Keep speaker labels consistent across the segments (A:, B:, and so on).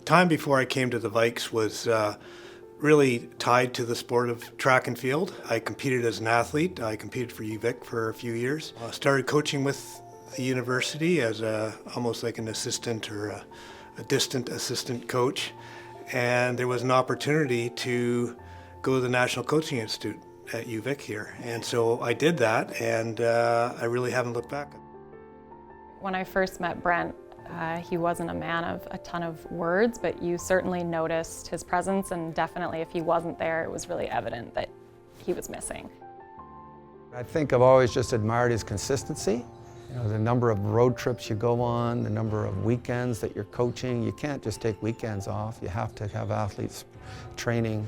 A: Time before I came to the Vikes was really tied to the sport of track and field. I competed as an athlete. I competed for UVic for a few years. I started coaching with the university as almost like an assistant or a distant assistant coach. And there was an opportunity to go to the National Coaching Institute at UVic here. And so I did that, and I really haven't looked back.
B: When I first met Brent, he wasn't a man of a ton of words, but you certainly noticed his presence, and definitely if he wasn't there, it was really evident that he was missing.
C: I think I've always just admired his consistency. You know, the number of road trips you go on, the number of weekends that you're coaching. You can't just take weekends off. You have to have athletes training.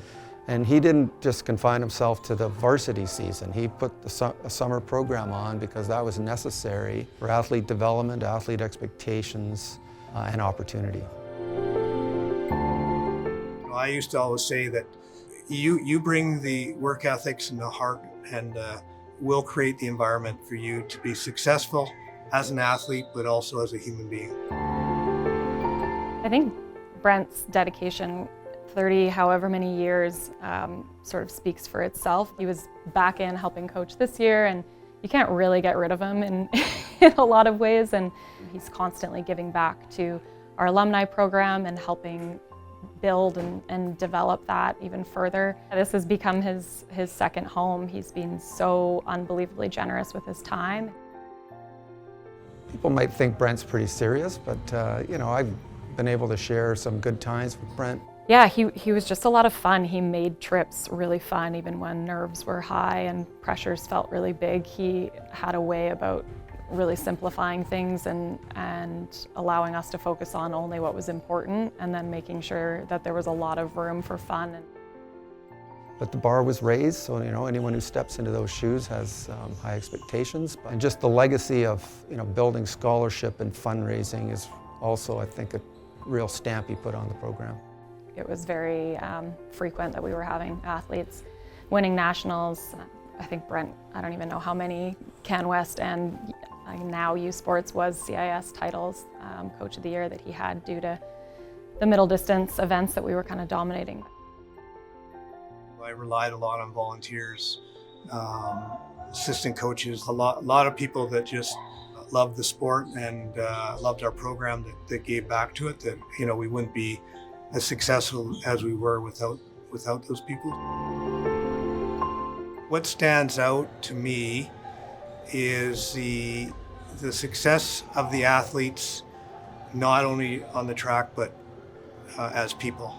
C: And he didn't just confine himself to the varsity season. He put a summer program on because that was necessary for athlete development, athlete expectations, and opportunity.
A: I used to always say that you bring the work ethics and the heart, and we'll create the environment for you to be successful as an athlete, but also as a human being.
B: I think Brent's dedication, 30 however many years, sort of speaks for itself. He was back in helping coach this year, and you can't really get rid of him in a lot of ways, and he's constantly giving back to our alumni program and helping build and develop that even further. This has become his second home. He's been so unbelievably generous with his time.
C: People might think Brent's pretty serious, but you know, I've been able to share some good times with Brent.
B: Yeah, he was just a lot of fun. He made trips really fun, even when nerves were high and pressures felt really big. He had a way about really simplifying things and allowing us to focus on only what was important, and then making sure that there was a lot of room for fun.
C: But the bar was raised, so you know, anyone who steps into those shoes has high expectations. And just the legacy of building scholarship and fundraising is also, I think, a real stamp he put on the program.
B: It was very frequent that we were having athletes winning nationals. I think Brent, I don't even know how many CanWest and now U Sports was CIS titles, Coach of the Year that he had due to the middle distance events that we were kind of dominating.
A: I relied a lot on volunteers, assistant coaches, a lot of people that just loved the sport and loved our program that gave back to it, that we wouldn't be as successful as we were without those people. What stands out to me is the success of the athletes, not only on the track, but as people.